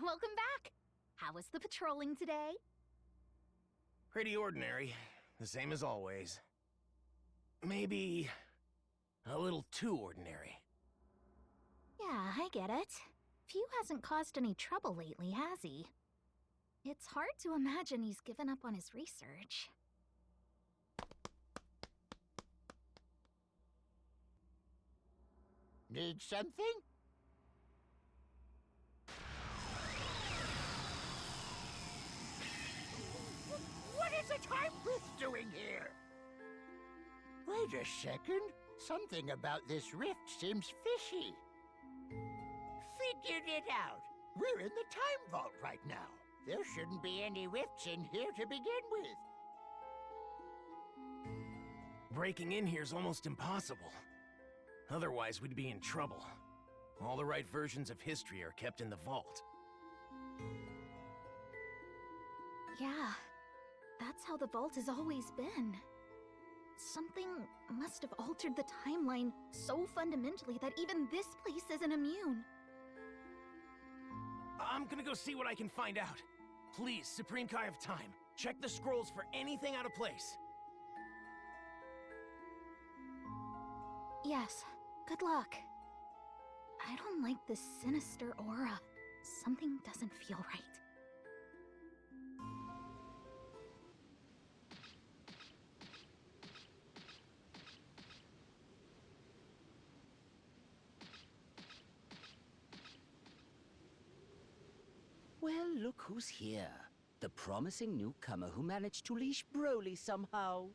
Welcome back! How was the patrolling today? Pretty ordinary. The same as always. Maybe a little too ordinary. Yeah, I get it. Few hasn't caused any trouble lately, has he? It's hard to imagine he's given up on his research. Need something? What is a time rift doing here? Wait a second. Something about this rift seems fishy. Figured it out. We're in the time vault right now. There shouldn't be any rifts in here to begin with. Breaking in here's almost impossible. Otherwise, we'd be in trouble. All the right versions of history are kept in the vault. Yeah, that's how the vault has always been. Something must have altered the timeline so fundamentally that even this place isn't immune. I'm gonna go see what I can find out. Please, Supreme Kai of Time, check the scrolls for anything out of place. Yes, good luck. I don't like this sinister aura. Something doesn't feel right. Well, look who's here. The promising newcomer who managed to leash Broly somehow.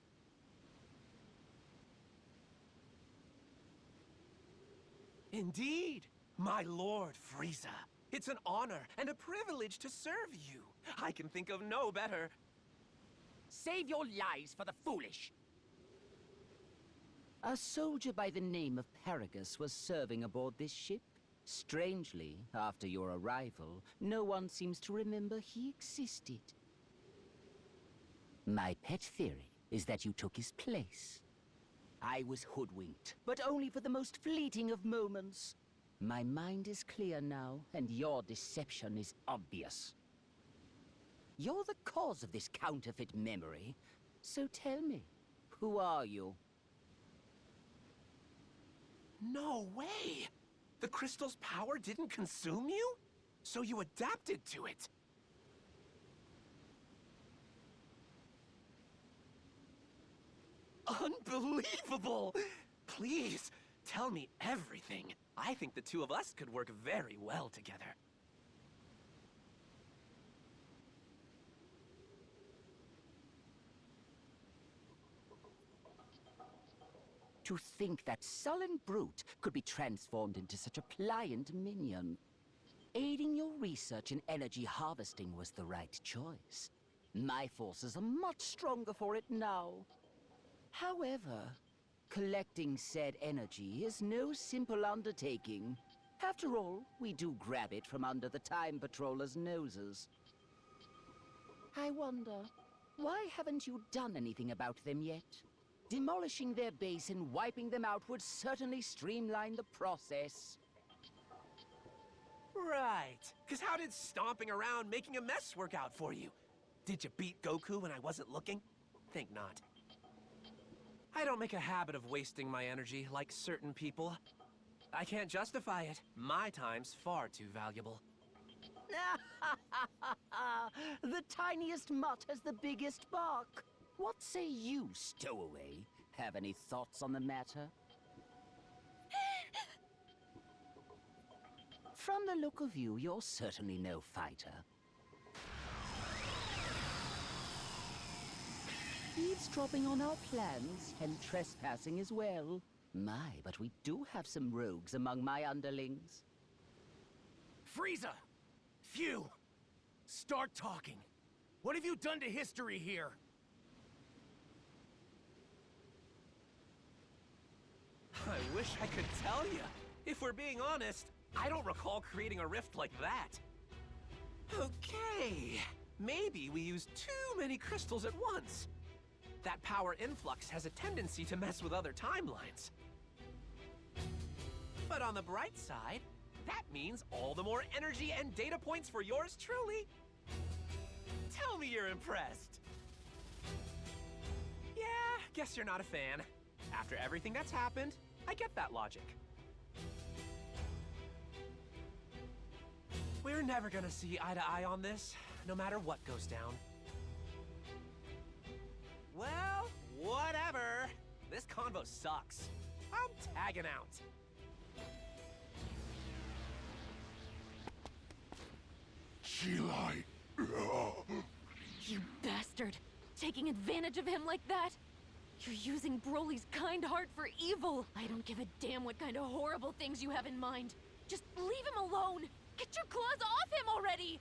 Indeed, my Lord Frieza. It's an honor and a privilege to serve you. I can think of no better. Save your lies for the foolish. A soldier by the name of Paragus was serving aboard this ship. Strangely, after your arrival, no one seems to remember he existed. My pet theory is that you took his place. I was hoodwinked, but only for the most fleeting of moments. My mind is clear now, and your deception is obvious. You're the cause of this counterfeit memory, so tell me, who are you? No way! The crystal's power didn't consume you? So you adapted to it? Unbelievable! Please, tell me everything. I think the two of us could work very well together. To think that sullen brute could be transformed into such a pliant minion. Aiding your research in energy harvesting was the right choice. My forces are much stronger for it now. However, collecting said energy is no simple undertaking. After all, we do grab it from under the Time Patrollers' noses. I wonder, why haven't you done anything about them yet? Demolishing their base and wiping them out would certainly streamline the process. Right. Because how did stomping around making a mess work out for you? Did you beat Goku when I wasn't looking? Think not. I don't make a habit of wasting my energy like certain people. I can't justify it. My time's far too valuable. The tiniest mutt has the biggest bark. What say you, stowaway? Have any thoughts on the matter? From the look of you, you're certainly no fighter. Eavesdropping on our plans, and trespassing as well. My, but we do have some rogues among my underlings. Frieza! Phew! Start talking. What have you done to history here? I wish I could tell you. If we're being honest, I don't recall creating a rift like that. Okay, maybe we used too many crystals at once. That power influx has a tendency to mess with other timelines. But on the bright side, That means all the more energy and data points for yours truly. Tell me you're impressed. Yeah, guess you're not a fan. After everything that's happened, I get that logic. We're never gonna see eye to eye on this, no matter what goes down. Well, whatever. This convo sucks. I'm tagging out. Chilai. You bastard! Taking advantage of him like that? You're using Broly's kind heart for evil! I don't give a damn what kind of horrible things you have in mind. Just leave him alone! Get your claws off him already!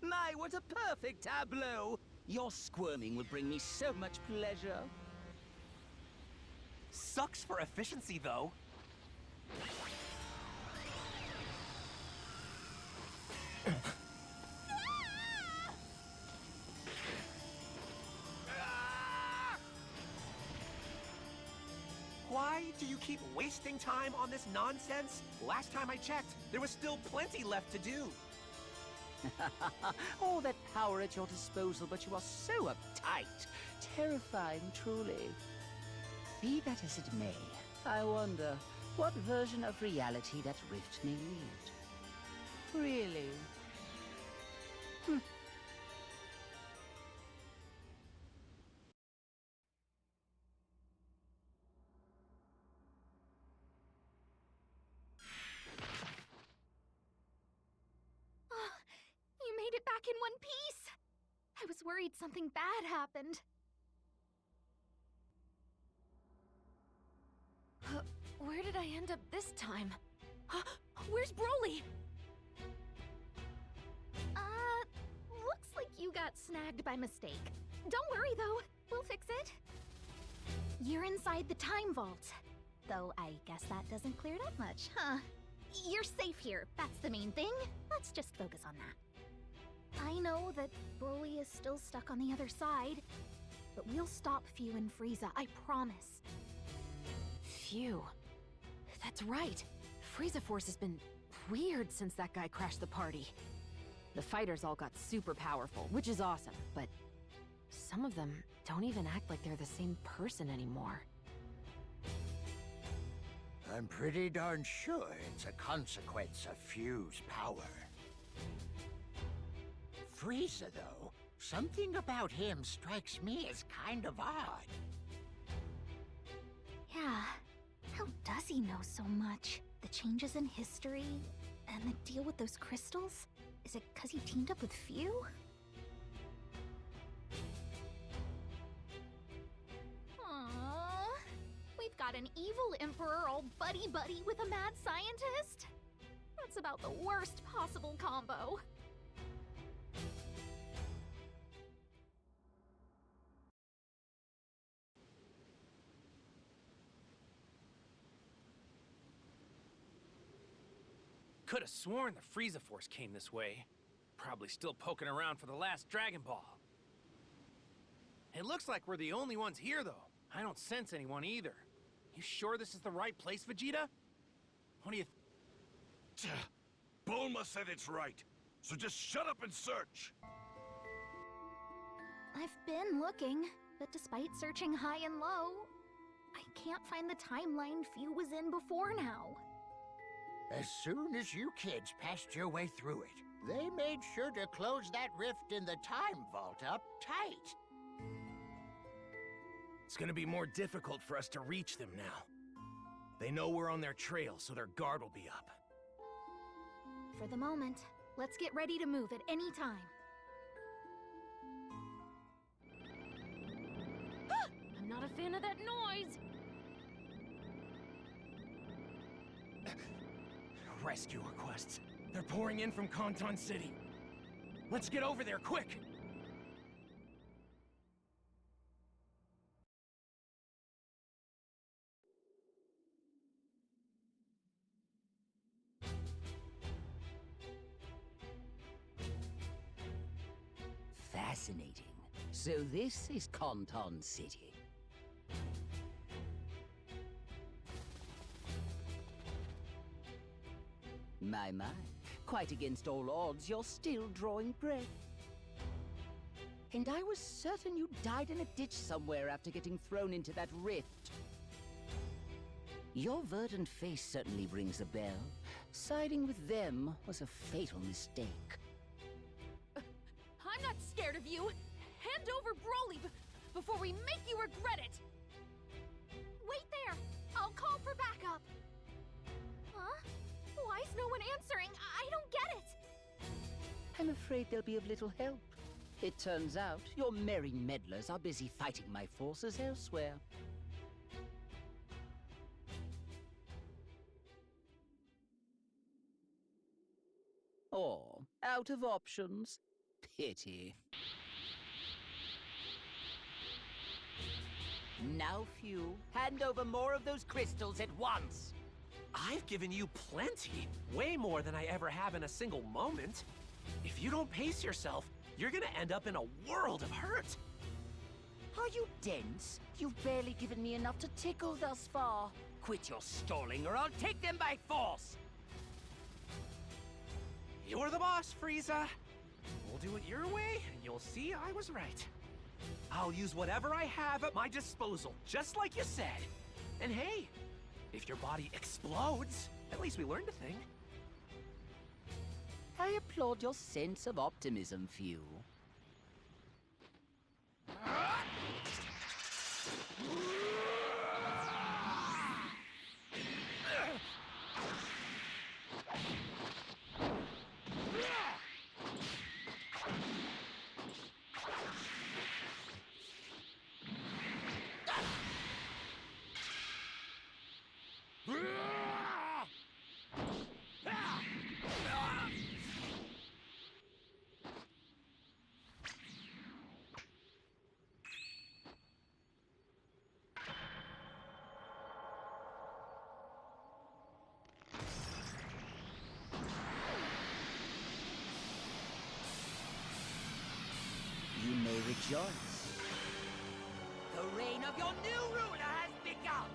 My, what a perfect tableau! Your squirming will bring me so much pleasure. Sucks for efficiency, though. Why do you keep wasting time on this nonsense? Last time I checked, there was still plenty left to do. All that power at your disposal, but you are so uptight. Terrifying, truly. Be that as it may, I wonder what version of reality that rift may lead. Really? You made it back in one piece! I was worried something bad happened. Where did I end up this time? Where's Broly? Looks like you got snagged by mistake. Don't worry though, we'll fix it. You're inside the time vault. Though I guess that doesn't clear it up much, huh? You're safe here, that's the main thing. Let's just focus on that. I know that Broly is still stuck on the other side, but we'll stop Few and Frieza, I promise. Phew. That's right. Frieza Force has been weird since that guy crashed the party. The fighters all got super powerful, which is awesome, but some of them don't even act like they're the same person anymore. I'm pretty darn sure it's a consequence of Few's power. Frieza, though, something about him strikes me as kind of odd. Yeah, how does he know so much? The changes in history, and the deal with those crystals? Is it 'cause he teamed up with Few? Aww, we've got an evil emperor all buddy-buddy with a mad scientist? That's about the worst possible combo. Could have sworn the Frieza Force came this way. Probably still poking around for the last Dragon Ball. It looks like we're the only ones here, though. I don't sense anyone either. You sure this is the right place, Vegeta? What do you... Bulma said it's right, so just shut up and search! I've been looking, but despite searching high and low, I can't find the timeline Few was in before now. As soon as you kids passed your way through it, they made sure to close that rift in the time vault up tight. It's gonna be more difficult for us to reach them now. They know we're on their trail, so their guard will be up. For the moment, let's get ready to move at any time. I'm not a fan of that noise! Rescue requests. They're pouring in from Kanton City. Let's get over there, quick! Fascinating. So this is Canton City. My. Quite against all odds, you're still drawing breath. And I was certain you died in a ditch somewhere after getting thrown into that rift. Your verdant face certainly rings a bell. Siding with them was a fatal mistake. I'm not scared of you! Hand over Broly before we make you regret it! Wait there! I'll call for backup! Huh? Why is no one answering? I don't get it! I'm afraid they'll be of little help. It turns out your merry meddlers are busy fighting my forces elsewhere. Or out of options. Pity. Now, Few, hand over more of those crystals at once. I've given you plenty. Way more than I ever have in a single moment. If you don't pace yourself, you're gonna end up in a world of hurt. Are you dense? You've barely given me enough to tickle thus far. Quit your stalling or I'll take them by force! You're the boss, Frieza. We'll do it your way, and you'll see I was right. I'll use whatever I have at my disposal, just like you said. And hey, if your body explodes, at least we learned a thing. I applaud your sense of optimism, Few. You may rejoice. The reign of your new ruler has begun!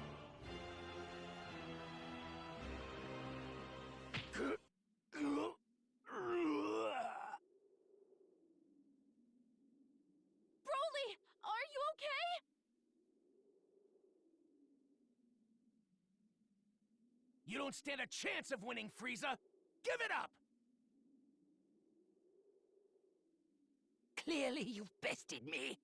Broly! Are you okay? You don't stand a chance of winning, Frieza! Give it up! Clearly you've bested me.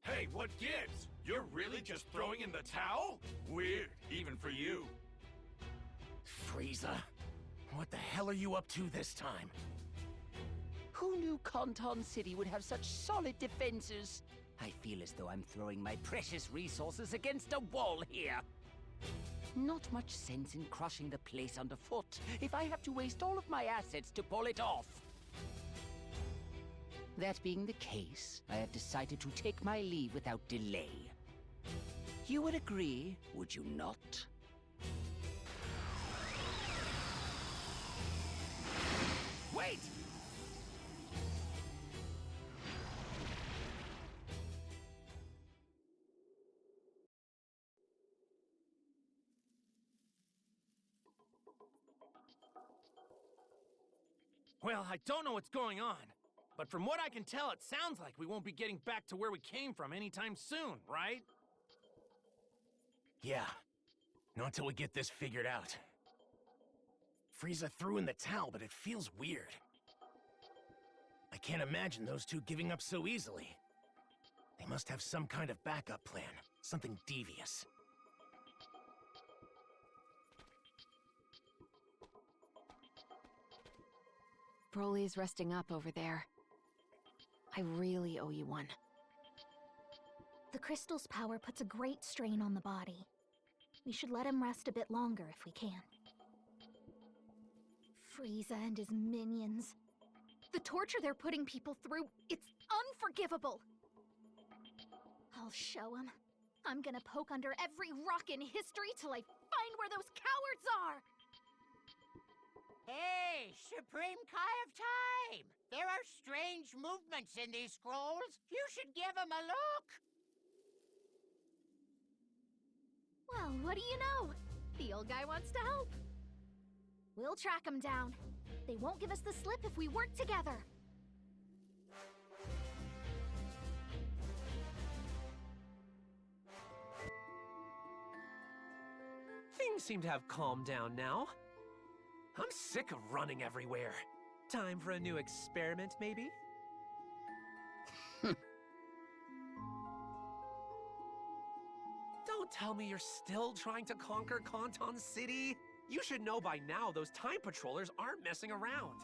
Hey, what gives? You're really just throwing in the towel? Weird, even for you. Frieza, what the hell are you up to this time? Who knew Canton City would have such solid defenses? I feel as though I'm throwing my precious resources against a wall here. Not much sense in crushing the place underfoot if I have to waste all of my assets to pull it off. That being the case, I have decided to take my leave without delay. You would agree, would you not? Wait! Well, I don't know what's going on, but from what I can tell, it sounds like we won't be getting back to where we came from anytime soon, right? Yeah. Not until we get this figured out. Frieza threw in the towel, but it feels weird. I can't imagine those two giving up so easily. They must have some kind of backup plan, something devious. Broly's resting up over there. I really owe you one. The crystal's power puts a great strain on the body. We should let him rest a bit longer if we can. Frieza and his minions. The torture they're putting people through, it's unforgivable! I'll show him. I'm gonna poke under every rock in history till I find where those cowards are! Hey, Supreme Kai of Time! There are strange movements in these scrolls. You should give them a look. Well, what do you know? The old guy wants to help. We'll track him down. They won't give us the slip if we work together. Things seem to have calmed down now. I'm sick of running everywhere. Time for a new experiment, maybe? Don't tell me you're still trying to conquer Kanton City. You should know by now those time patrollers aren't messing around.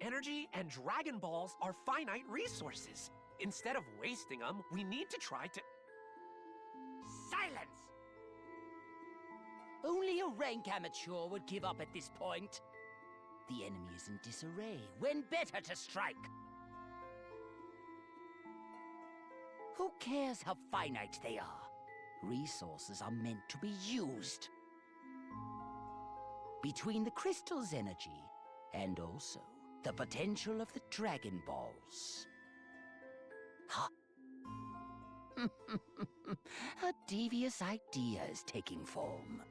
Energy and Dragon Balls are finite resources. Instead of wasting them, we need to try to... Silence! Only a rank amateur would give up at this point. The enemy is in disarray. When better to strike? Who cares how finite they are? Resources are meant to be used. Between the crystal's energy and also the potential of the Dragon Balls. Huh? A devious idea is taking form.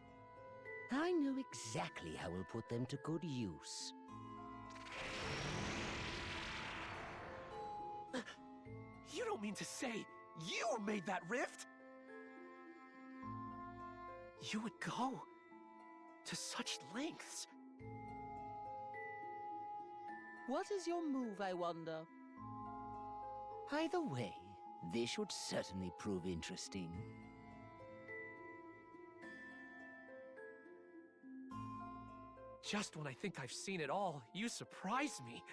I know exactly how we'll put them to good use. You don't mean to say you made that rift? You would go to such lengths? What is your move, I wonder? Either way, this should certainly prove interesting. Just when I think I've seen it all, you surprise me.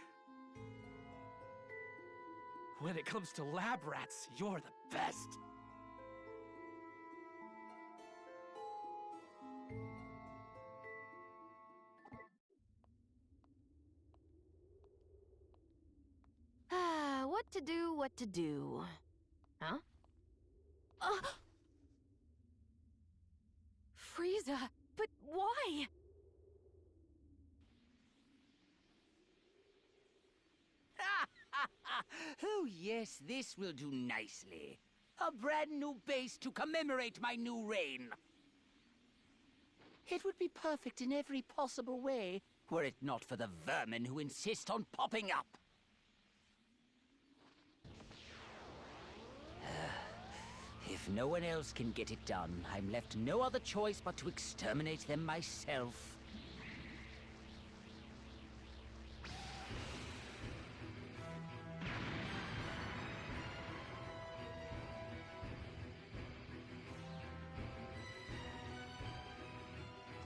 When it comes to lab rats, you're the best. What to do, what to do. Huh? Frieza, but why? Oh yes, this will do nicely. A brand new base to commemorate my new reign. It would be perfect in every possible way, were it not for the vermin who insist on popping up. If no one else can get it done, I'm left no other choice but to exterminate them myself.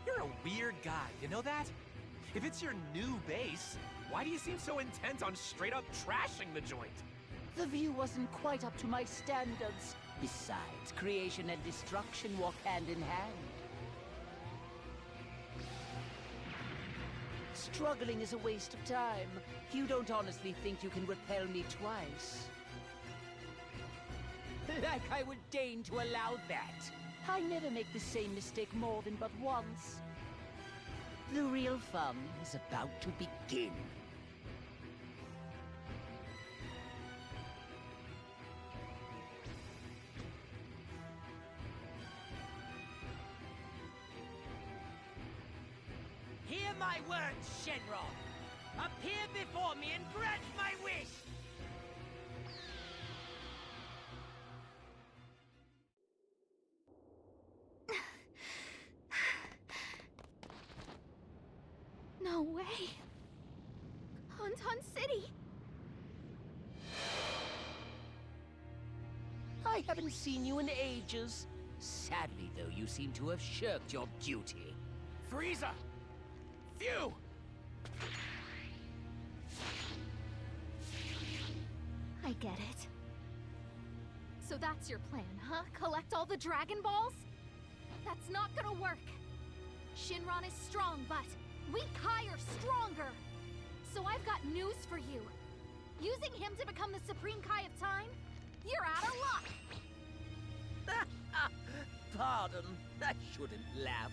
You're a weird guy, you know that? If it's your new base, why do you seem so intent on straight up trashing the joint? The view wasn't quite up to my standards. Besides, creation and destruction walk hand in hand. Struggling is a waste of time. You don't honestly think you can repel me twice? Like I would deign to allow that. I never make the same mistake more than but once. The real fun is about to begin. Hear my words, Shenron! Appear before me and grant my wish! No way. Kanton City. I haven't seen you in ages. Sadly, though, you seem to have shirked your duty. Frieza! Phew! I get it. So that's your plan, huh? Collect all the Dragon Balls? That's not gonna work. Shinron is strong, but we Kai are stronger. So I've got news for you. Using him to become the Supreme Kai of Time? You're out of luck! Pardon, I shouldn't laugh.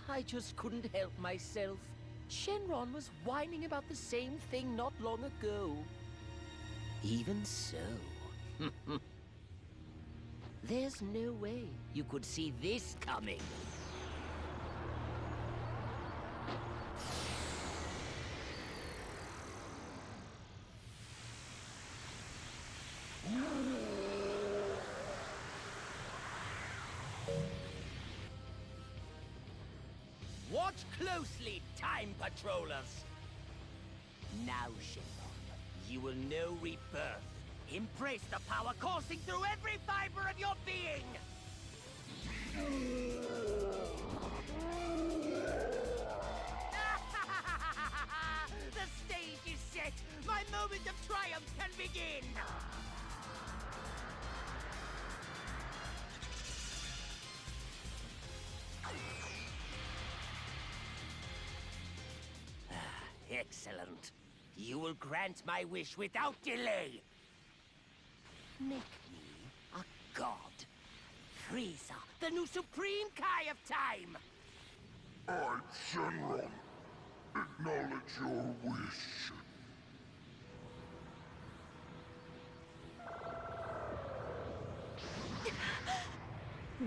I just couldn't help myself. Shenron was whining about the same thing not long ago. Even so, there's no way you could see this coming. Watch closely, Time Patrollers! Now, Shenron, you will know rebirth. Embrace the power coursing through every fiber of your being! The stage is set! My moment of triumph can begin! Excellent. You will grant my wish without delay. Make me a god. Frieza, the new supreme Kai of time. I, Shenron, acknowledge your wish.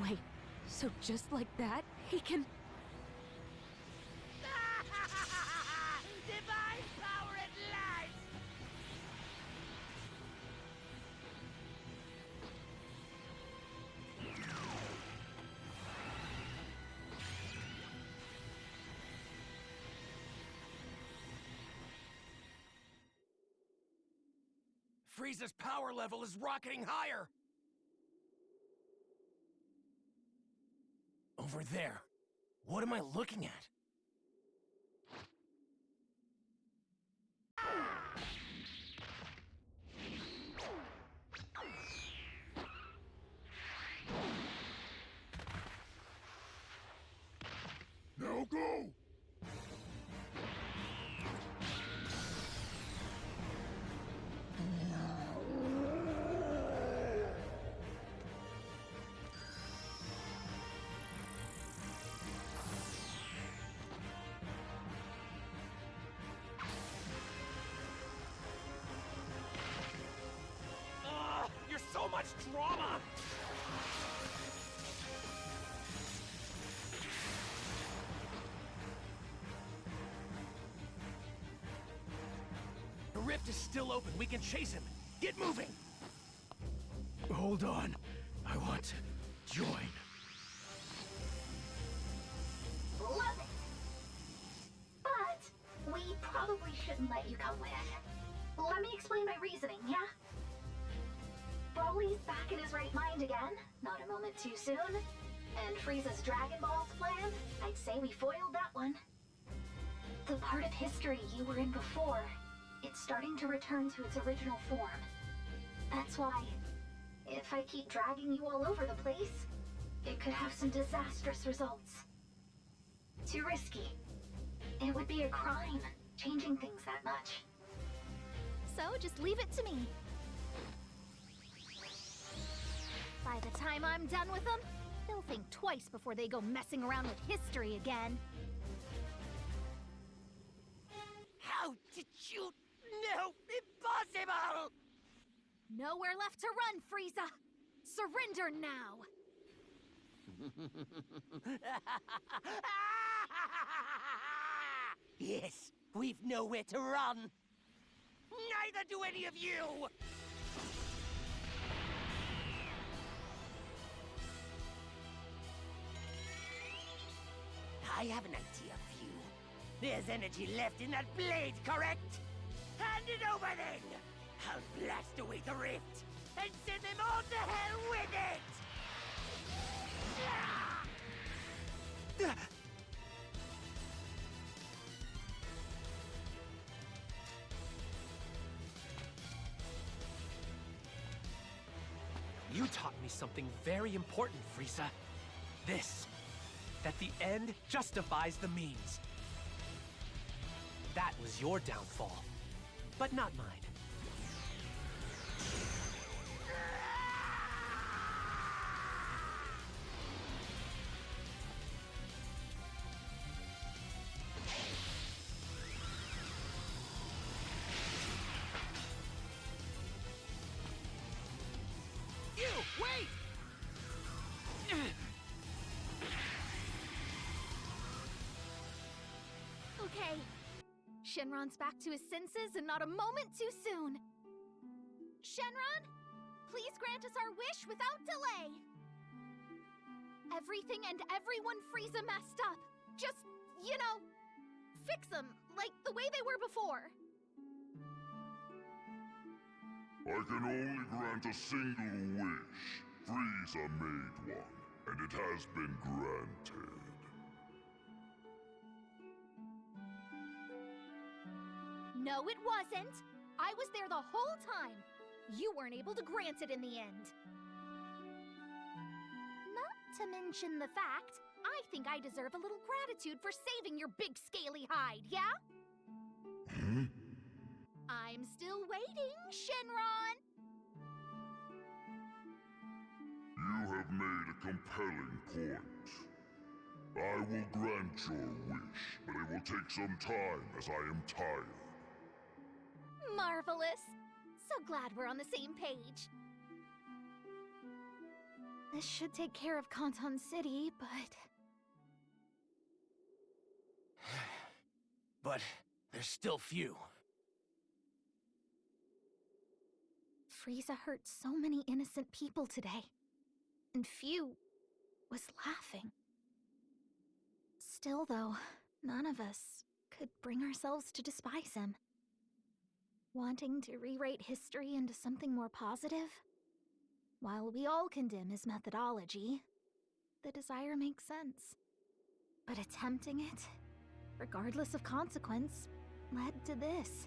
Wait, so just like that, he can... Divine power at last! Frieza's power level is rocketing higher! Over there. What am I looking at? Now go! You're so much drama! The rift is still open. We can chase him. Get moving! Hold on. I want to join. Love it! But we probably shouldn't let you come with. Let me explain my reasoning, yeah? Broly's back in his right mind again, not a moment too soon. And Frieza's Dragon Ball's plan, I'd say we foiled that one. The part of history you were in before, it's starting to return to its original form. That's why, if I keep dragging you all over the place, it could have some disastrous results. Too risky. It would be a crime, changing things that much. So just leave it to me. By the time I'm done with them, they'll think twice before they go messing around with history again. How did you... No! Impossible! Nowhere left to run, Frieza! Surrender now! Yes, we've nowhere to run. Neither do any of you! I have an idea for you. There's energy left in that blade, correct? Hand it over then! I'll blast away the rift and send them all to hell with it! You taught me something very important, Frieza. This. That the end justifies the means. That was your downfall, but not mine. Shenron's back to his senses and not a moment too soon. Shenron, please grant us our wish without delay. Everything and everyone Frieza messed up. Just, you know, fix them like the way they were before. I can only grant a single wish. Frieza made one, and it has been granted. No, it wasn't. I was there the whole time. You weren't able to grant it in the end. Not to mention the fact, I think I deserve a little gratitude for saving your big scaly hide, yeah? Hmm? I'm still waiting, Shenron! You have made a compelling point. I will grant your wish, but it will take some time as I am tired. Marvelous! So glad we're on the same page. This should take care of Kanton City, but... But there's still few. Frieza hurt so many innocent people today. And few was laughing. Still, though, none of us could bring ourselves to despise him. Wanting to rewrite history into something more positive? While we all condemn his methodology, the desire makes sense. But attempting it, regardless of consequence, led to this.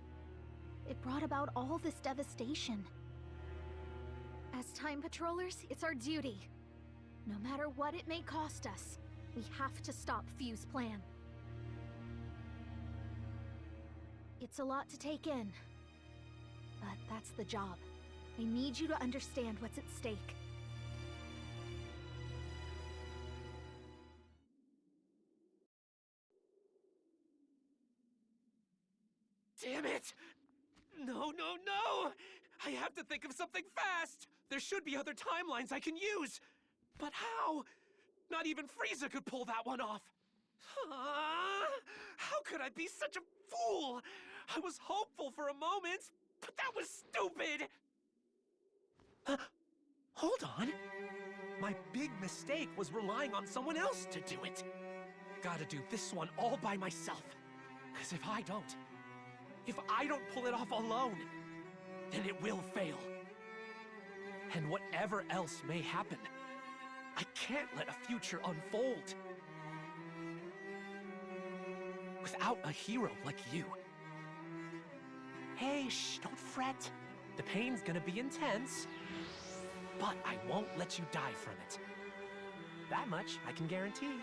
It brought about all this devastation. As Time Patrollers, it's our duty. No matter what it may cost us, we have to stop Few's plan. It's a lot to take in, but that's the job. I need you to understand what's at stake. Damn it! No, no, no! I have to think of something fast! There should be other timelines I can use! But how? Not even Frieza could pull that one off! How could I be such a fool? I was hopeful for a moment, but that was stupid! Hold on. My big mistake was relying on someone else to do it. Gotta do this one all by myself. 'Cause if I don't pull it off alone, then it will fail. And whatever else may happen, I can't let a future unfold without a hero like you. Hey, shh, don't fret. The pain's gonna be intense, but I won't let you die from it. That much I can guarantee.